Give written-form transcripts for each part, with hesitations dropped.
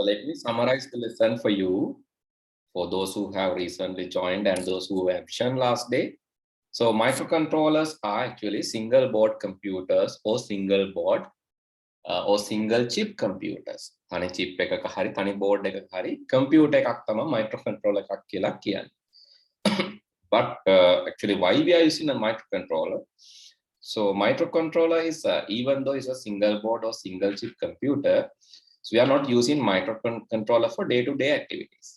So let me summarize the lesson for you, for those who have recently joined and those who have vision last day. So microcontrollers are actually single board computers or single board or single chip computers. Tani chip එකක හරි tani board එකක හරි computer එකක් තමයි microcontroller එකක් කියලා කියන්නේ. But actually why we are using a microcontroller? So microcontroller is even though it's a single board or single chip computer, so we are not using microcontroller for day-to-day activities.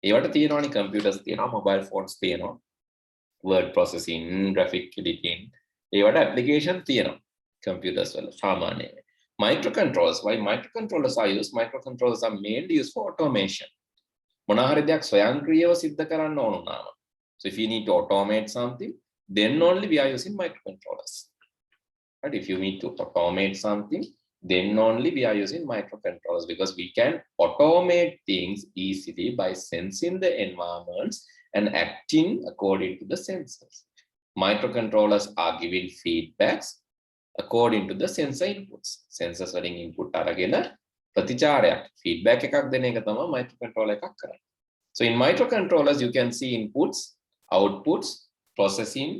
ඒවට තියෙනවානේ computers තියෙනවා, mobile phones තියෙනවා, word processing, graphic editing, ඒවට application තියෙනවා computers වල සාමාන්‍යයෙන්. Microcontrollers, why microcontrollers are used? Microcontrollers are mainly used for automation. මොනවා හරි දෙයක් ස්වයංක්‍රීයව සිද්ධ කරන්න ඕන නම්. So if you need to automate something, then only we are using microcontrollers. Right? If you need to automate something, then only we are using microcontrollers, because we can automate things easily by sensing the environments and acting according to the sensors. Microcontrollers are giving feedbacks according to the sensor inputs. Sensors වලින් input අරගෙන ප්‍රතිචාරයක් feedback එකක් දෙන එක තමයි microcontroller එකක් කරන්නේ. So in microcontrollers you can see inputs, outputs, processing,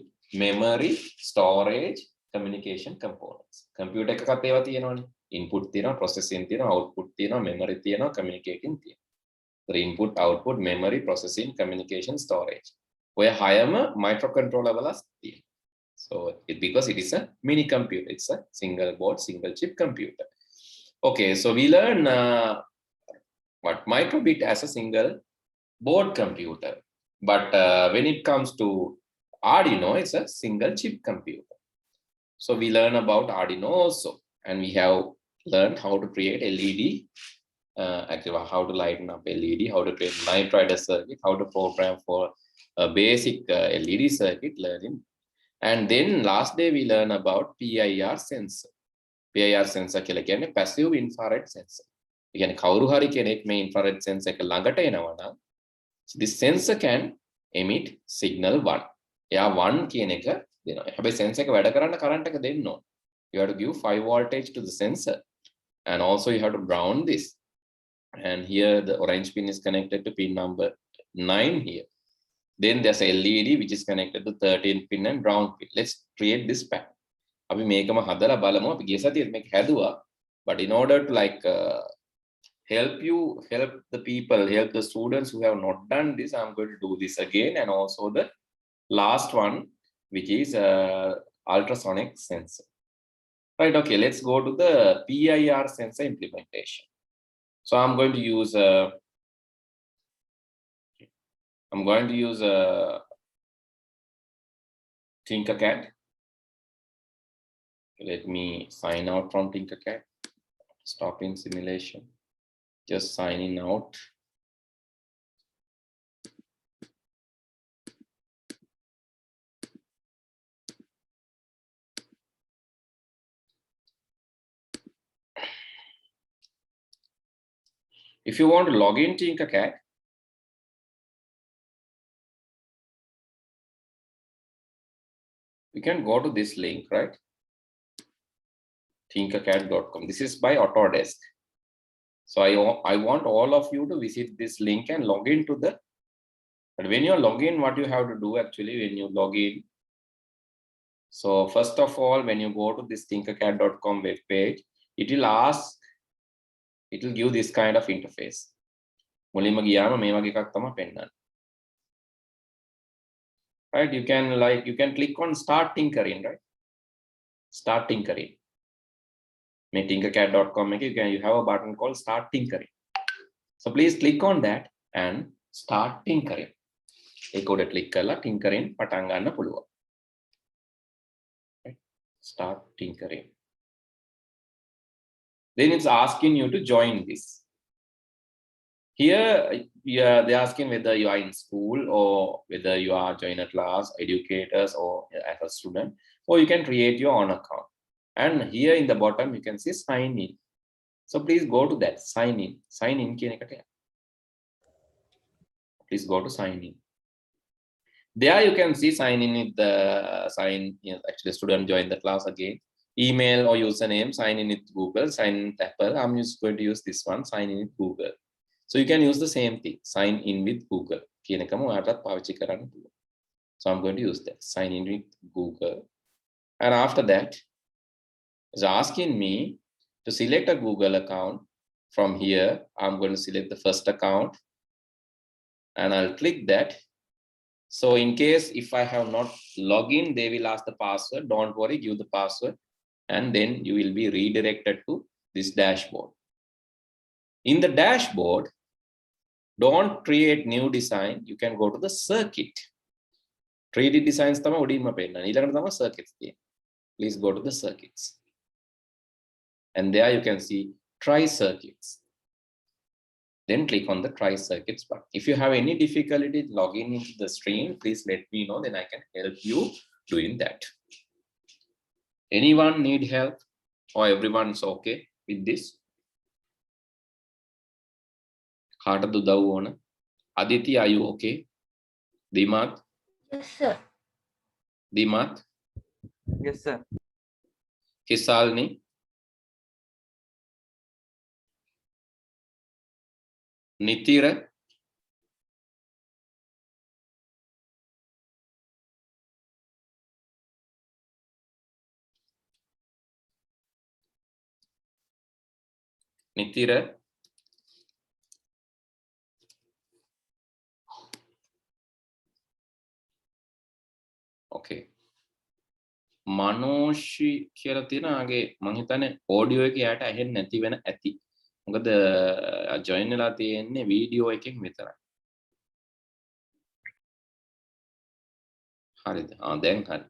memory, storage, communication components. Computer එකකත් ඒවා තියෙනවානේ. Input තියෙනවා, processing තියෙනවා, output තියෙනවා, memory තියෙනවා, communicating තියෙනවා. So input, output, memory, processing, communication, storage. ඔය හයම microcontroller වල තියෙනවා. So because it is a mini computer, it's a single board, single chip computer. Okay, so we learn what microbit as a single board computer. But when it comes to Arduino, it's a single chip computer. So we learn about Arduino also, and we have learned how to create LED, actually how to lighten up LED, how to create night rider circuit, how to program for a basic LED circuit learning. And then last day we learn about PIR sensor. PIR sensor කියලා කියන්නේ passive infrared sensor. ඒ කියන්නේ කවුරු හරි කෙනෙක් මේ infrared sensor එක ළඟට එනවා නම්, so this sensor can emit signal 1. එයා 1 කියන එක දෙනවා. හැබැයි sensor එක වැඩ කරන්න current එක දෙන්න ඕන. You have to give 5 voltage to the sensor, and also you have to ground this. And here the orange pin is connected to pin number 9 here. Then there's a LED which is connected to 13 pin and ground pin. Let's create this pack. අපි මේකම හදලා බලමු. අපි ගිය සතියේ මේක හැදුවා. But in order to help the people, help the students who have not done this, I'm going to do this again, and also the last one, which is ultrasonic sensor. Right, okay, let's go to the PIR sensor implementation. So I'm going to use Tinkercad. Let me sign out from Tinkercad. Stop in simulation. Just signing out. If you want to log in Tinkercad, you can go to this link, right? Tinkercad.com. This is by Autodesk. So I want all of you to visit this link and log into the. But when you log in, what you have to do actually when you log in. So first of all, when you go to this Tinkercad.com web page, it will give this kind of interface. මුලින්ම ගියාම මේ වගේ එකක් තමයි පෙන්නන්නේ. Right, you can click on start tinkering, right? Start tinkering. මේ tinkercad.com එකේ you have a button called start tinkering. So please click on that and start tinkering. ඒක උඩ click කරලා tinkering පටන් ගන්න පුළුවන්. Right? Start tinkering. Then it's asking you to join this. Here, they're asking whether you are in school or whether you are join a class, educators, or as a student, or you can create your own account. And here in the bottom, you can see sign in. So please go to that, sign in. Sign in. Please go to sign in. There you can see sign in with the actually student join the class again. Email or username, sign in with Google, sign in with Apple. I'm just going to use this one, sign in with Google. So you can use the same thing, sign in with Google. So I'm going to use that, sign in with Google. And after that, it's asking me to select a Google account. From here, I'm going to select the first account and I'll click that. So in case if I have not logged in, they will ask the password. Don't worry, give the password. And then you will be redirected to this dashboard. In the dashboard, don't create new design. You can go to the circuit. 3D designs tama udinma penna. ඊළඟට tama circuits තියෙන්නේ. Please go to the circuits. And there you can see try circuits. Then click on the try circuits button. If you have any difficulty logging into the stream, please let me know, then I can help you doing that. Anyone need help or everyone's okay with this? කාටද උදව් ඕන? Aditi, are you okay? Dimat? Yes, sir. Dimat? Yes, sir. Kisalni? Nitira? Nitira? Okay. මනෝෂි කියලා තියෙන ආගේ මම හිතන්නේ audio එකේ යාට ඇහෙන්නේ නැති වෙන ඇති. මොකද ජොයින් වෙලා තියෙන්නේ වීඩියෝ එකෙන් විතරයි. හරිද? දැන් හරි.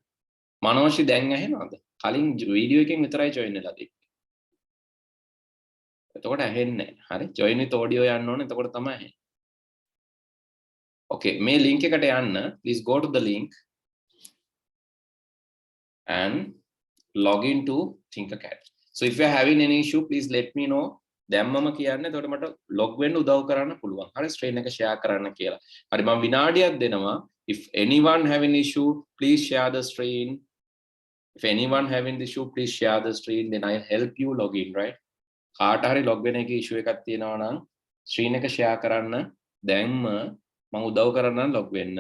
මනෝෂි දැන් ඇහෙනවද? කලින් වීඩියෝ එකෙන් විතරයි ජොයින් වෙලා තියෙන්නේ. එතකොට ඇහෙන්නේ නැහැ. හරි. ජොයින් විත් ඔඩියෝ යන්න ඕනේ. එතකොට තමයි ඇහෙන්නේ. Okay, මේ link එකට යන්න. Please go to the link and log into Tinkercad. So if you are having any issue, please let me know. දැම්මම කියන්නේ එතකොට මට log වෙන්න උදව් කරන්න පුළුවන්. හරි, screen එක share කරන්න කියලා. හරි, මම විනාඩියක් දෙනවා. If anyone having issue, please share the screen. If anyone having the issue, please share the screen, then I'll help you log in, right? කාට හරි log වෙන එකේ issue එකක් තියෙනවා නම් screen එක share කරන්න. දැන්ම මම උදව් කරන්නම් log වෙන්න.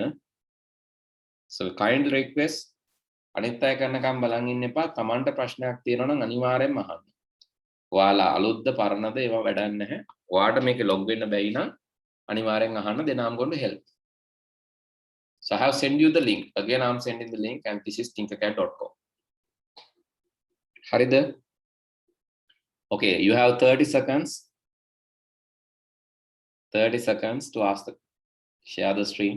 So kind request අනිත් අය කරනකම් බලන් ඉන්න එපා. Tamanට ප්‍රශ්නයක් තියෙනවා නම් අනිවාර්යෙන්ම අහන්න. ඔයාලා අලුත්ද පරණද ඒවා වැඩක් නැහැ. ඔයාට මේකේ log වෙන්න බැයි නම් අනිවාර්යෙන් අහන්න. Then I'm going to help. So I have sent you the link. Again, I'm sending the link and this is tinkercad.com. හරිද? Okay, you have 30 seconds. 30 seconds to share the stream.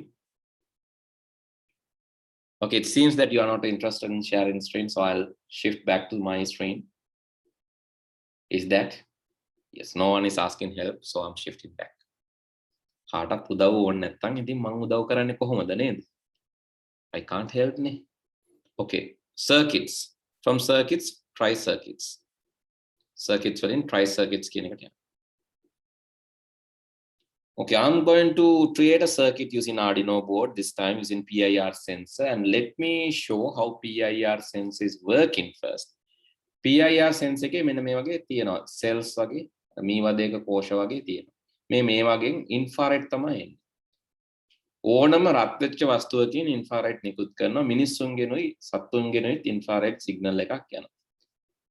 Okay, it seems that you are not interested in sharing screen, so I'll shift back to my screen. Is that? Yes, no one is asking help, so I'm shifting back. කාටත් උදව් ඕනේ නැත්නම් ඉතින් මම උදව් කරන්නේ කොහොමද නේද? I can't help නේ. Okay, circuits. From circuits, try circuits. Circuits within try circuits කියන එකට යන්න. Okay, I'm going to create a circuit using Arduino board, this time using PIR sensor, and let me show how PIR sensor is working first. PIR sensor එකේ මෙන්න මේ වගේ තියෙනවා cells වගේ මේ වදේක කෝෂ වගේ තියෙනවා. මේ වගේ infrared තමයි එන්නේ. ඕනම රත් වෙච්ච වස්තුවකින් infrared නිකුත් කරනවා. මිනිස්සුන්ගෙනුයි සත්තුන්ගෙනුයි infrared signal එකක් යනවා.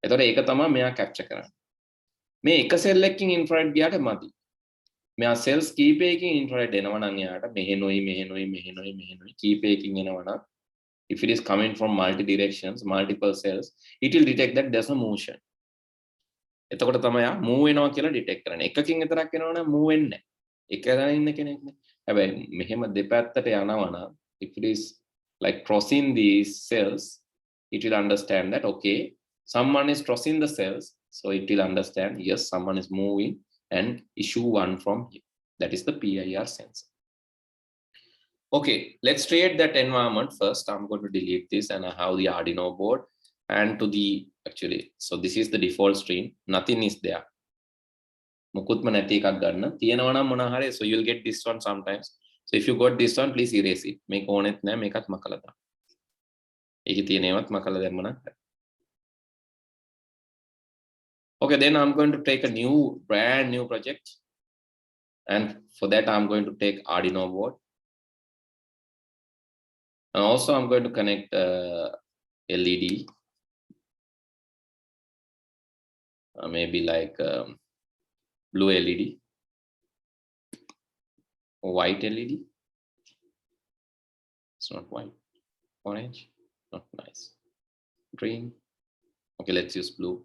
එතකොට ඒක තමයි මෙයා capture කරන්නේ. මේ එක cell එකකින් infrared ගියාට මදි. මෙයා cells කීපයකින් infrared එනවා නම් එයාට මෙහෙනුයි කීපයකින් එනවා නම් if it is coming from multi directions, multiple cells, it will detect that there's a motion. එතකොට තමයි යා move වෙනවා කියලා detect කරන්නේ. එකකින් විතරක් එනවා නම් move වෙන්නේ නැහැ. එක දා ඉන්න කෙනෙක් නේ. හැබැයි මෙහෙම දෙපැත්තට යනවා නම් if it is like crossing these cells, it will understand that okay, someone is crossing the cells, so it will understand yes, someone is moving and issue one from here. That is the PIR sensor. Okay, let's create that environment first. I'm going to delete this and I have the Arduino board and to the actually, so this is the default screen. Nothing is there. මුකුත්ම නැති එකක් ගන්න. තියෙනවා නම් මොනවා හරි, so you'll get this one sometimes. So if you got this one, please erase it. මේක ඕනෙත් නැහැ, මේකත් මකලා දාන්න. ඒකේ තියෙන ඒවත් මකලා දැම්ම නම් හරි. Okay, then I'm going to take a brand new project. And for that, I'm going to take Arduino board. And also I'm going to connect LED. Maybe like blue LED. Or white LED. It's not white. Orange. Not nice. Green. Okay, let's use blue.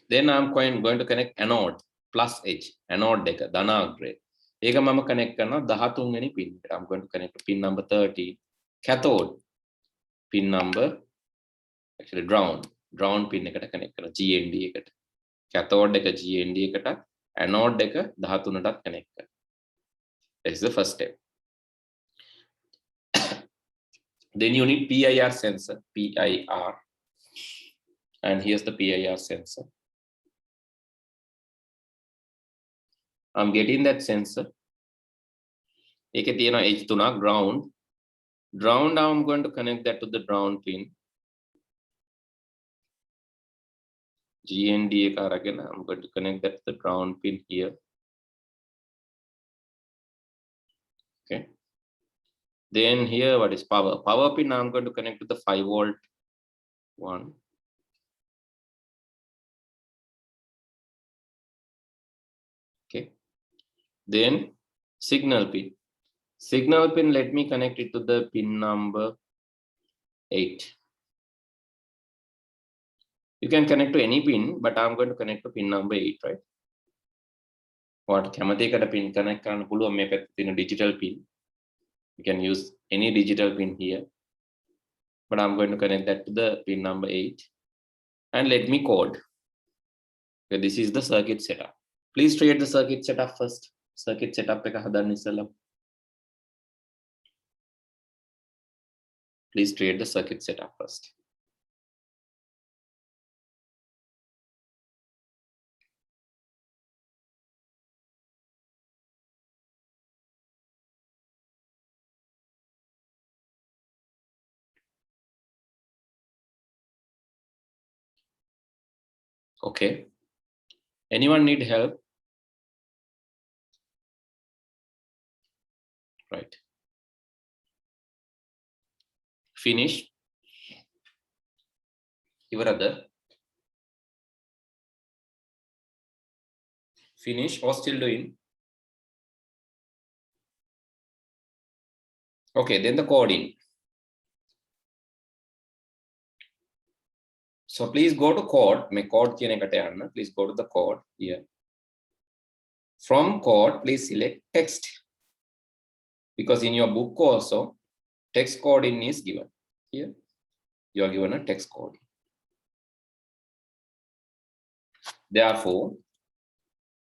Then I'm going to connect anode plus H. Anode deka, dhanagrade. Eka mama connect karna 13 වෙනි pin. I'm going to connect to pin number 13. Cathode pin number, actually ground pin එකට connect කරනවා GND එකට. Cathode එක GND එකට, anode එක 13ටත් connect කරනවා. That is the first step. Then you need PIR sensor, PIR. And here's the PIR sensor. I'm getting that sensor. ඒකේ තියෙනවා H3 ground. Ground, I'm going to connect that to the ground pin. GND එක අරගෙන I'm going to connect that to the ground pin here. Okay. Then here, what is power? Power pin, I'm going to connect to the 5 volt one. Okay. Then signal pin. Signal pin, let me connect it to the pin number 8. You can connect to any pin, but I'm going to connect to pin number 8, right? What කැමතිකට pin connect කරන්න පුළුවන් මේ පැත්තේ තියෙන digital pin. You can use any digital pin here, but I'm going to connect that to the pin number 8. And let me code. Okay, this is the circuit setup. Please create the circuit setup first. Circuit setup එක හදන්න ඉස්සෙල්ලා. Please create the circuit setup first. Okay. Anyone need help? Right. Finish. Ivarada. Finish or still doing? Okay, then the coding. So please go to code. Make code කියන එකට යන්න. Please go to the code here. From code, please select text. Because in your book also, text coding is given. Here, you are given a text coding. Therefore,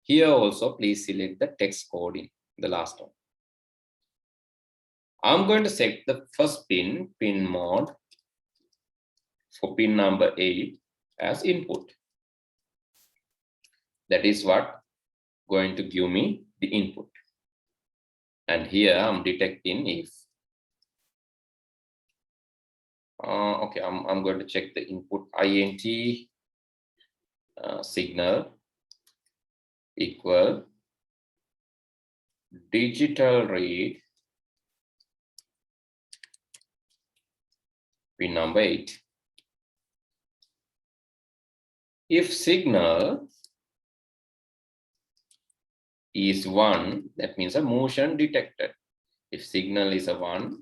here also, please select the text coding, the last one. I'm going to set the first pin mode, for pin number 8 as input. That is what going to give me the input. And here I'm detecting if okay, I'm going to check the input int signal equal digital read pin number 8. If signal is 1, that means a motion detected. If signal is a 1,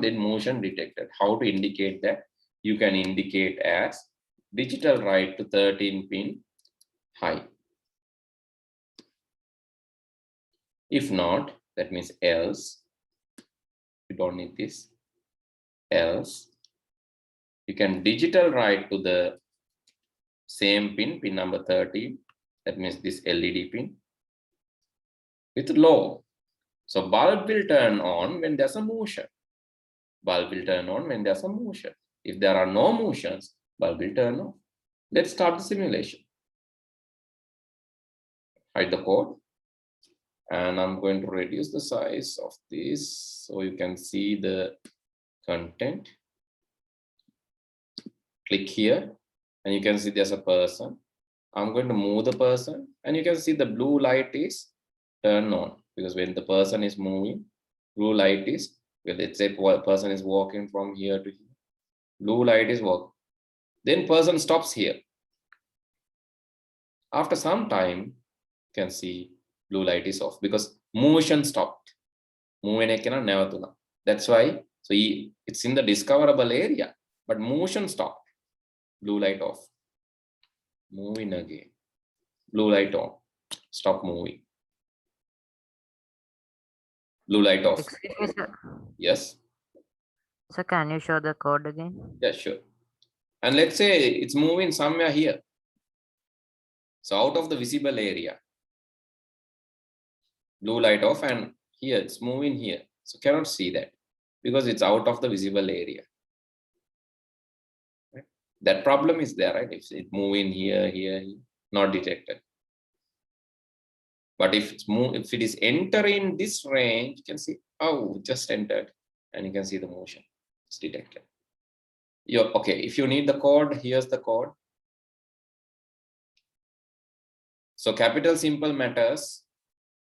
then motion detected. How to indicate that? You can indicate as digital write to 13 pin high. If not, that means else. You don't need this. Else, you can digital write to the same pin number 13. That means this LED pin with low. So bulb will turn on when there's a motion. Bulb will turn on when there's a motion. If there are no motions, bulb will turn off. Let's start the simulation. Hide the code. And I'm going to reduce the size of this so you can see the content. Click here and you can see there's a person. I'm going to move the person, and you can see the blue light is turned on, because when the person is moving, blue light is, let's say person is walking from here to here, blue light is working. Then person stops here. After some time, you can see blue light is off because motion stopped. That's why, so it's in the discoverable area, but motion stopped. Blue light off. Moving again. Blue light on. Stop moving. Blue light off. Excuse me, sir. Yes. So can you show the code again? Yeah, sure. And let's say it's moving somewhere here. So out of the visible area. Blue light off, and here it's moving here. So cannot see that because it's out of the visible area. Right? That problem is there, right? If it's moving here, not detected. But if it is entering this range, you can see, oh, just entered, and you can see the motion. It's detected. Okay, if you need the code, here's the code. So capital simple matters.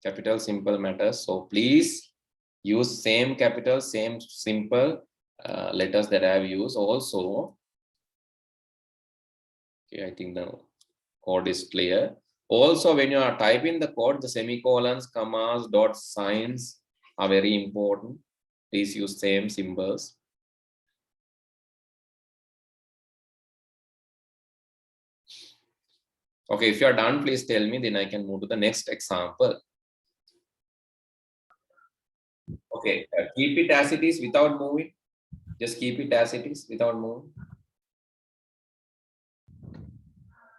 Capital simple matters. So please use same capital, same simple letters that I have used. Also, okay, I think the code is clear. Also, when you are typing the code, the semicolons, commas, dots, signs are very important. Please use same symbols. Okay, if you are done, please tell me, then I can move to the next example. Okay, keep it as it is without moving. Just keep it as it is without moving.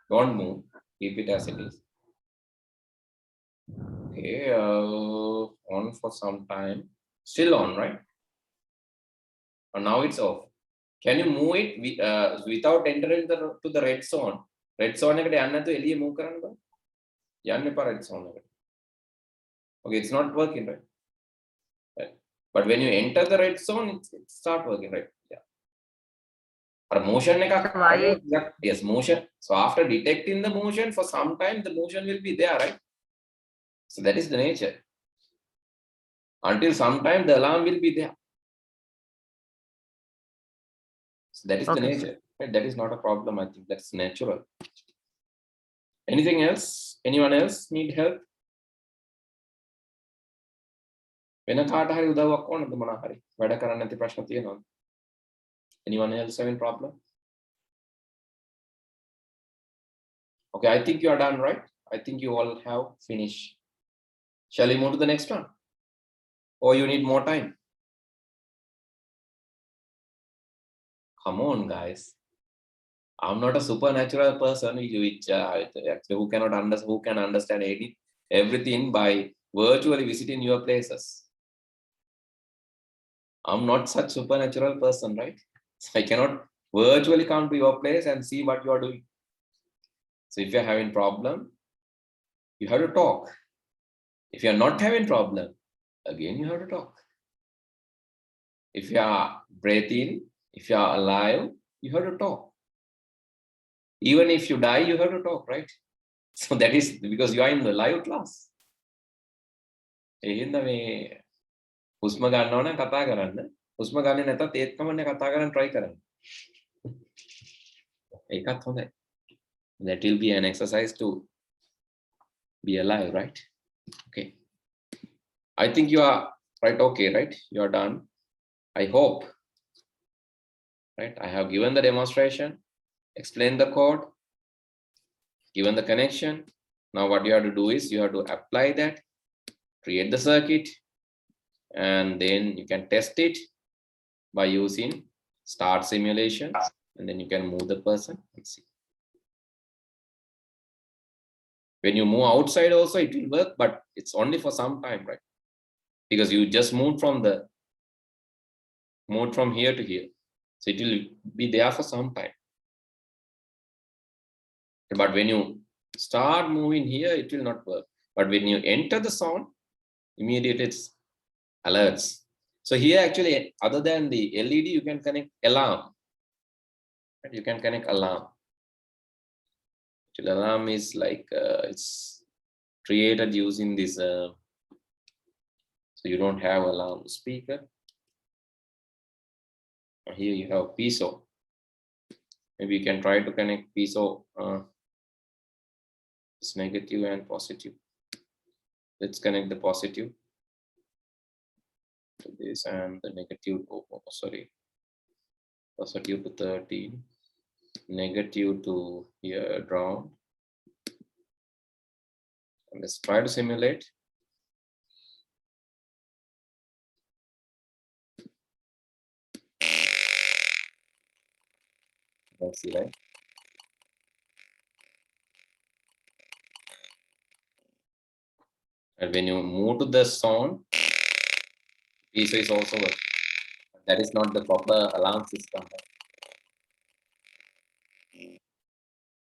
Don't move. Keep it as it is. Okay, on for some time. Still on, right? And now it's off. Can you move it without entering to the red zone? Red zone eකට යන්න නැතුව එළිය move කරන්න බෑ. යන්න එපා red zone එකට. Okay, it's not working, right? But when you enter the red zone, it start working, right? Yeah. But motion yes, motion. So after detecting the motion, for some time the motion will be there, right? So that is the nature. Until some time the alarm will be there. So that is the nature. Right? That is not a problem. I think that's natural. Anything else? Anyone else need help? වෙන කාට හරි උදව්වක් ඕනද මොනවා හරි වැඩ කරන්න නැති ප්‍රශ්න තියෙනවද? Anyone else having problem? Okay, I think you are done, right? I think you all have finished. Shall we move to the next one? Or you need more time? Come on, guys. I'm not a supernatural person who can understand everything by virtually visiting your places. I'm not such supernatural person, right? So I cannot virtually come to your place and see what you are doing. So if you're having problem, you have to talk. If you're not having problem, again you have to talk. If you are breathing, if you are alive, you have to talk. Even if you die, you have to talk, right? So that is because you are in the live class. හුස්ම ගන්නවා නම් කතා කරන්න. හුස්ම ගන්නේ නැතත් ඒත් කමන්නේ කතා කරන්න try කරන්න. ඒකත් හොඳයි. That will be an exercise to be alive, right? Okay. I think you are right. Okay, right? You are done. I hope. Right? I have given the demonstration, explained the code, given the connection. Now what you have to do is you have to apply that, create the circuit, and then you can test it by using start simulation, and then you can move the person. Let's see. When you move outside also it will work, but it's only for some time, right? Because you just moved from here to here. So it will be there for some time. But when you start moving here, it will not work. But when you enter the zone, immediately it's alerts. So here actually, other than the LED, you can connect alarm. You can connect alarm. Alarm is like it's created using this. So you don't have alarm speaker. Here you have piezo. Maybe you can try to connect piezo. It's negative and positive. Let's connect the positive to this and the negative. Sorry, positive to 13, negative to here ground. And let's try to simulate. Let's see, right? And when you move to the sound, piezo is also working. That is not the proper alarm system.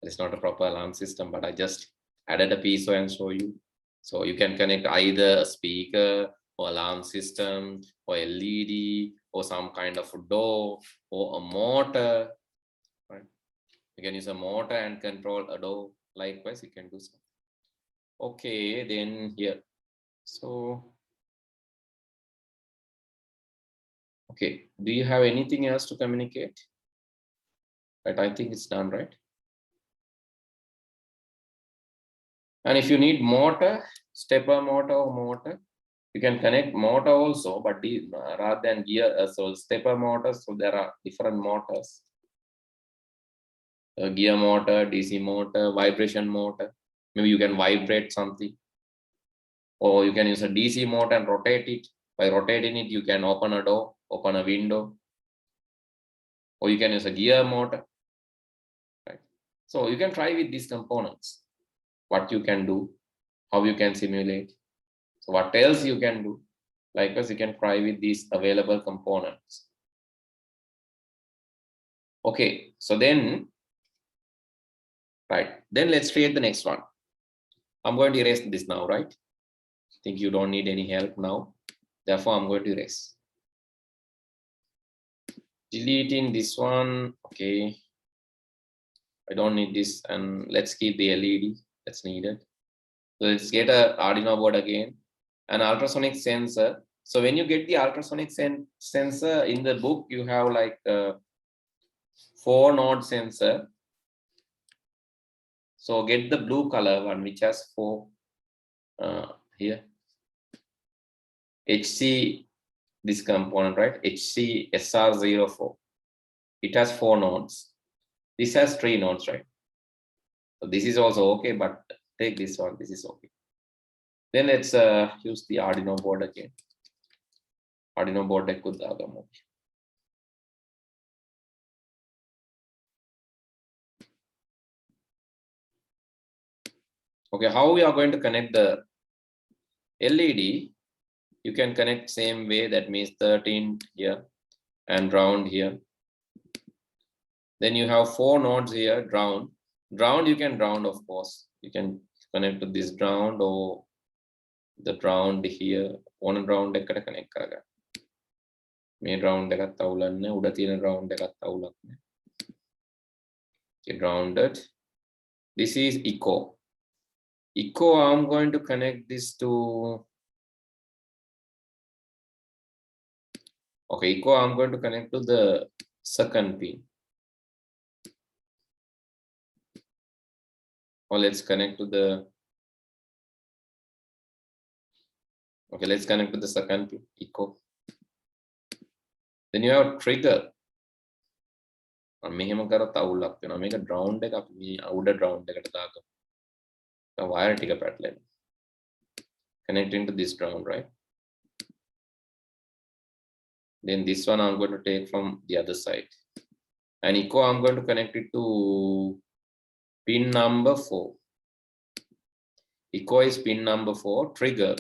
It's not a proper alarm system, but I just added a piezo and show you. So you can connect either a speaker or alarm system or LED or some kind of a door or a motor. Right? You can use a motor and control a door. Likewise, you can do so. Okay, then here. So, okay, do you have anything else to communicate? Right, I think it's done, right? And if you need motor, stepper motor or motor, you can connect motor also, but rather than gear, so stepper motors, so there are different motors. Gear motor, DC motor, vibration motor. Maybe you can vibrate something. Or you can use a DC motor and rotate it. By rotating it, you can open a door, open a window. Or you can use a gear motor. Right? So you can try with these components. What you can do, how you can simulate. So what else you can do? Likewise, you can try with these available components. Okay, so then, right, then let's create the next one. I'm going to erase this now, right? I think you don't need any help now. Therefore, I'm going to erase. Deleting this one, okay. I don't need this, and let's keep the LED that's needed. So let's get a Arduino board again. An ultrasonic sensor. So when you get the ultrasonic sensor in the book, you have like a 4-node sensor. So get the blue color one, which has 4 here. HC, this component, right? HC SR04. It has 4 nodes. This has 3 nodes, right? So this is also okay, but take this one. This is okay. Then let's use the Arduino board again. Arduino board deck with the other mode. Okay, how we are going to connect the LED? You can connect same way. That means 13 here and ground here. Then you have 4 nodes here. Ground. Ground you can ground, of course. You can connect to this ground or the ground here. On ground එකට connect කරගන්න. මේ ground එකත් අවුලන්නේ උඩ තියෙන ground එකත් අවුලක් නෑ. Okay, grounded. This is echo. Echo, I'm going to connect this to. Okay, echo, I'm going to connect to the second pin. Or let's connect to the. Okay, let's connect to the second pin, echo. Then you have trigger. මෙහෙම කරත් අවුලක් වෙනවා. මේක ground එක අපි මේ outer ground එකට දාගමු. Wire ටික පැටලෙනවා. Connecting to this ground, right? Then this one I'm going to take from the other side. And echo I'm going to connect it to pin number 4. Echo is pin number 4, trigger.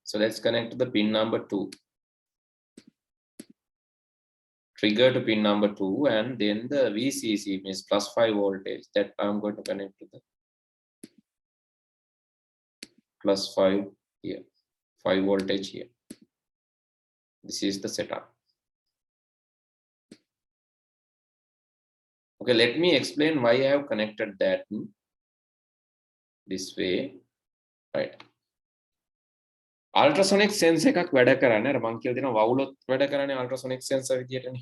So let's connect to the pin number 2. Trigger to pin number 2, and then the VCC means +5 voltage that I'm going to connect to the +5 here, 5 voltage here. This is the setup. Okay, let me explain why I have connected that this way. Right. Ultrasonic sense එකක් වැඩ කරන්නේ අර මං කියලා දෙනවා වවුලොත් වැඩ කරන්නේ ultrasonic sensor විදියටනේ.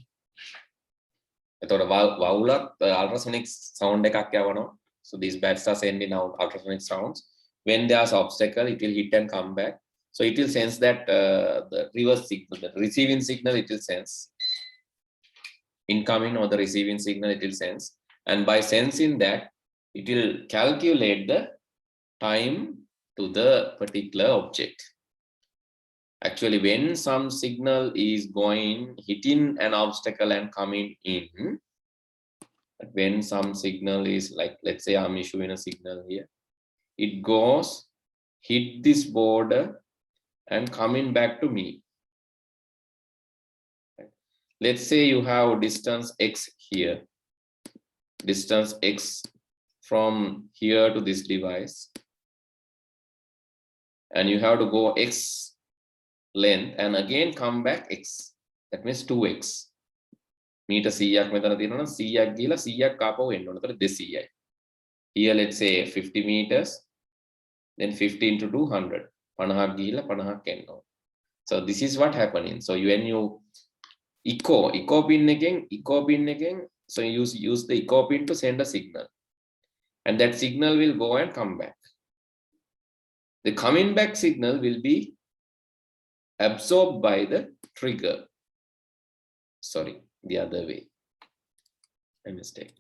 එතකොට වවුලත් ultrasonic sound එකක් යවනවා. So these bats are sending out ultrasonic sounds. When there's obstacle, it will hit and come back. So it will sense that the reverse signal, the receiving signal, it will sense. Incoming or the receiving signal, it will sense. And by sensing that, it will calculate the time to the particular object. Actually, when some signal is going, hitting an obstacle and coming in, when some signal is like, let's say I'm issuing a signal here, it goes, hit this border and coming back to me. Let's say you have distance x here, distance x from here to this device, and you have to go x length and again come back x. That means 2x. Meter 100ක් මෙතන තියෙනවා නම් 100ක් ගිහලා 100ක් ආපහු එන්න ඕන. ඒතර 200යි. Here let's say 50 meters, then 50 into 200. 50ක් ගිහලා 50ක් එන්න ඕන. So this is what happening. So when you echo pin එකෙන් so you use the echo pin to send a signal, and that signal will go and come back. The coming back signal will be absorbed by the trigger. Sorry, the other way. A mistake.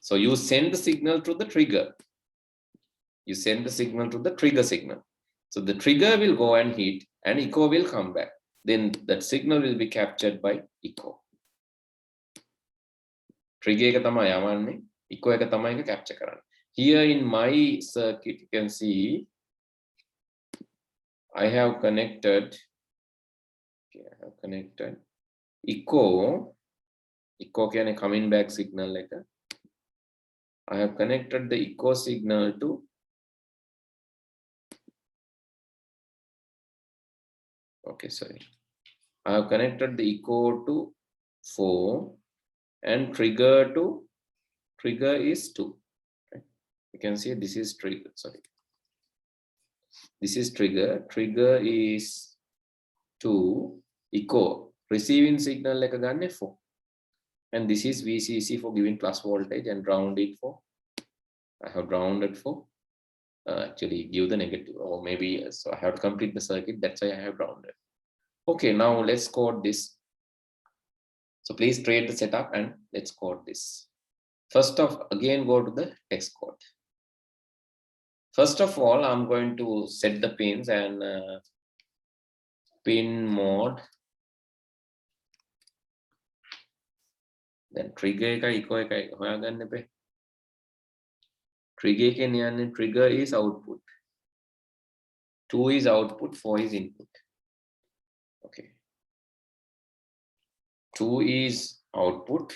So you send the signal to the trigger. You send the signal to the trigger signal. So the trigger will go and hit and echo will come back. Then that signal will be captured by echo. Trigger එක තමයි යවන්නේ, echo එක තමයි එක capture කරන්නේ. Here in my circuit you can see I have connected echo කියන්නේ coming back signal එක. I have connected the echo signal to I have connected the echo to 4 and trigger is 2. Okay. You can see this is trigger. Sorry, this is trigger. Trigger is 2. Echo receiving signal එක ගන්න 4. And this is VCC for giving plus voltage and grounded for. I have grounded for actually give the negative, or maybe so I have to complete the circuit. That's why I have grounded. Okay, now let's code this. So please create the setup and let's code this. First of again go to the text code. First of all, I'm going to set the pins and pin mode. Then trigger එකයි echo එකයි හොයාගන්න එපේ. Trigger එකෙන් යන්නේ trigger is output. 2 is output, 4 is input. Okay. 2 is output.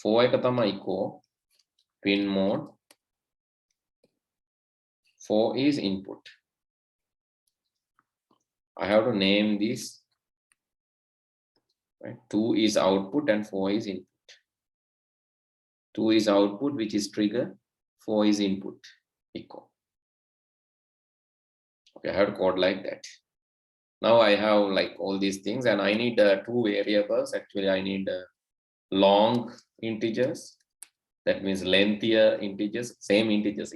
4 එක තමයි echo. Pin mode. 4 is input. I have to name this. Right? 2 is output and 4 is input. 2 is output, which is trigger. 4 is input, echo. Okay, I have to code like that. Now I have like all these things and I need 2 variables. Actually, I need long integers. That means lengthier integers, same integers,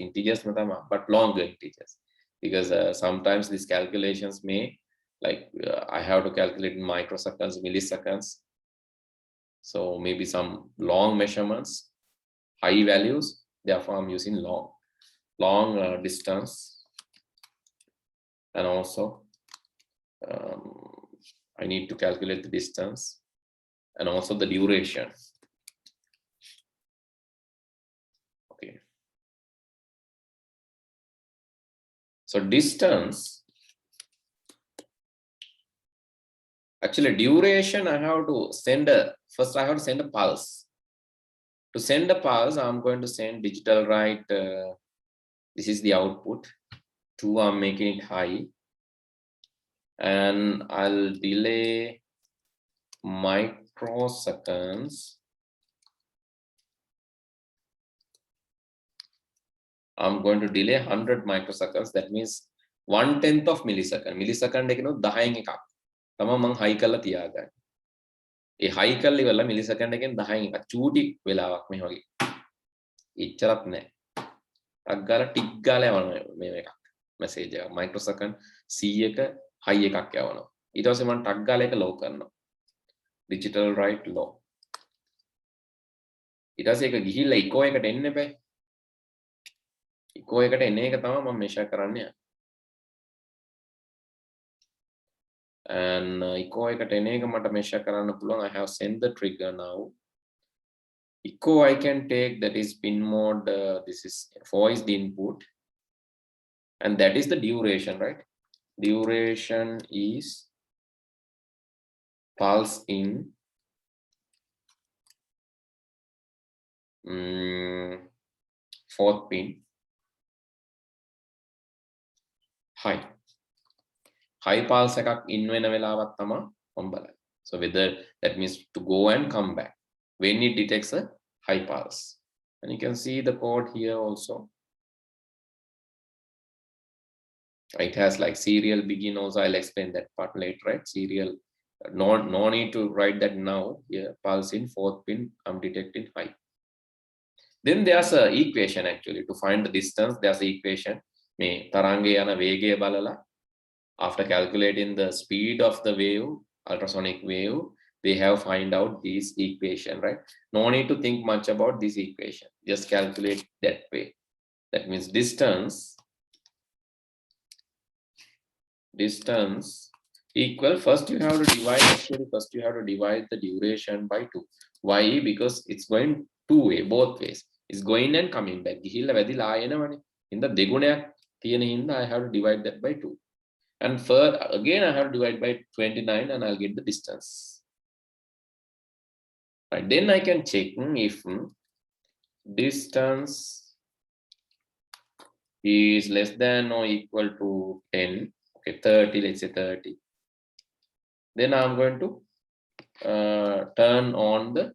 but longer integers. Because sometimes these calculations may, like I have to calculate in microseconds, milliseconds. So maybe some long measurements, high values, therefore I'm using long distance. And also I need to calculate the distance and also the duration. Okay. So distance, actually duration, I have to send first I have to send a pulse. To send a pulse, I'm going to send digital write. This is the output. 2, I'm making it high. And I'll delay microseconds. I'm going to delay 100 microseconds. That means 1/10 of millisecond. Millisecond එකනො 10න් එකක්. තමයි මම high කරලා තියාගන්නේ. ඒ high කරලා ඉවරලා millisecond එකෙන් 10න් එකක්. චූටි වෙලාවක් මේ වගේ. එච්චරත් නෑ. ටක් ගාලා ටික් ගාලා යවනවා මේ එකක්. message එක. microsecond 100ක high එකක් යවනවා. ඊට පස්සේ මම ටක් ගාලා එක low කරනවා. digital write low. ඊට පස්සේ ඒක ගිහිල්ලා echo එකට එන්න එපා. echo එකට එන එක තමයි මම measure කරන්නේ. And echo එකට එන එක මට measure කරන්න පුළුවන්. I have sent the trigger now. Echo I can take, that is pin mode. This is 4 is the input, and that is the duration, right? Duration is pulse in fourth pin high pulse එකක් in වෙන වෙලාවක් තමයි මම බලන්නේ. So whether that means to go and come back when it detects a high pulse. And you can see the code here also. It has like serial begin also. I'll explain that part later, right? Serial, no need to write that now. Here pulse in fourth pin, I'm detecting high. Then there's a equation actually to find the distance. There's an equation. Me tarange yana vegaya balala. After calculating the speed of the wave, ultrasonic wave, they have find out this equation, right? No need to think much about this equation. Just calculate that way. That means distance equal, first you have to divide, actually first you have to divide the duration by 2. Why? Because it's going two way, both ways. It's going and coming back. ගිහිල්ලා වැදිලා ආයෙනවනේ. හින්දා දෙගුණයක් තියෙන හින්දා I have to divide that by 2. And further again I have to divide by 29 and I'll get the distance. Right, then I can check if distance is less than or equal to 10. Okay, 30, let's say 30. Then I'm going to turn on the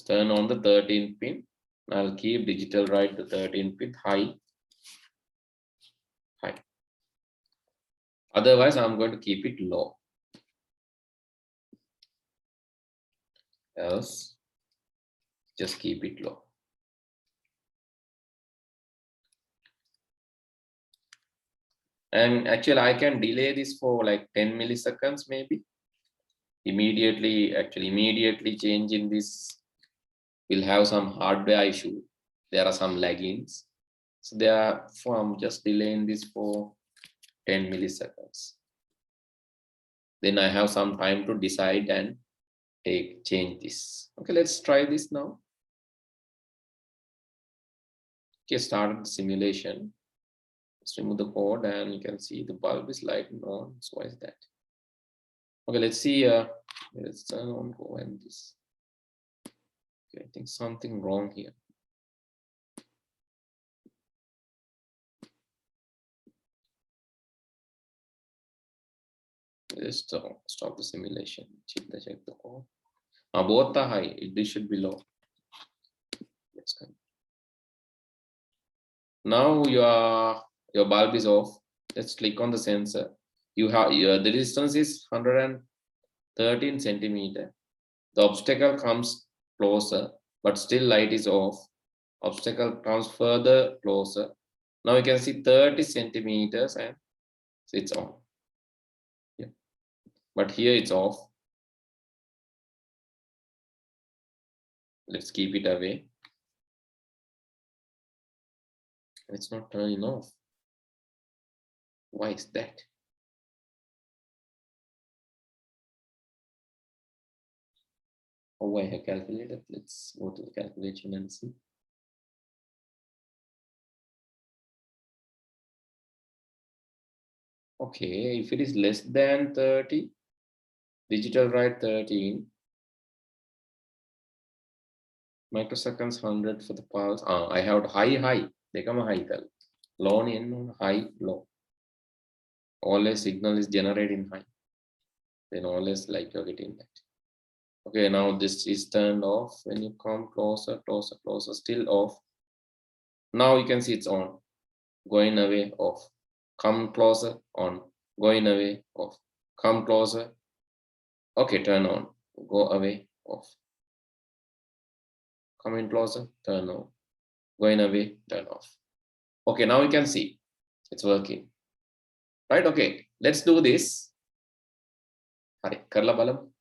turn on the 13th pin. I'll keep digital write the 13th pin high. Otherwise I'm going to keep it low. Else just keep it low. And actually I can delay this for like 10 milliseconds maybe. Immediately changing this will have some hardware issue. There are some laggings. So therefore I'm just delaying this for 10 milliseconds. Then I have some time to decide and change this. Okay, let's try this now. Okay, start the simulation. Let's remove the code and you can see the bulb is lighting on. So why is that? Okay, let's see. Let's turn on go and this. Okay, I think something wrong here. Let's stop the simulation. Check the code. Both are high. This should be low. Let's come. Now your bulb is off. Let's click on the sensor. You have the distance is 113 centimeter. The obstacle comes closer, but still light is off. Obstacle comes further closer. Now you can see 30 centimeters and it's on. Yeah. But here it's off. Let's keep it away. It's not turning off. Why is that? Oh, I have calculated. Let's go to the calculation and see. Okay, if it is less than 30, digital write 13, microseconds 100 for the pulse. I have high. They come high. Low in high, low. Always signal is generated in high. then always like you're getting that. Okay, now this is turned off. When you come closer, closer, closer, still off. Now you can see it's on. Going away, off. Come closer, on. Going away, off. Come closer. Okay, turn on. Go away, off. Coming closer, turn on. Going away, turn off. Okay, now you can see it's working. Right, okay, let's do this. Hari, karla balam.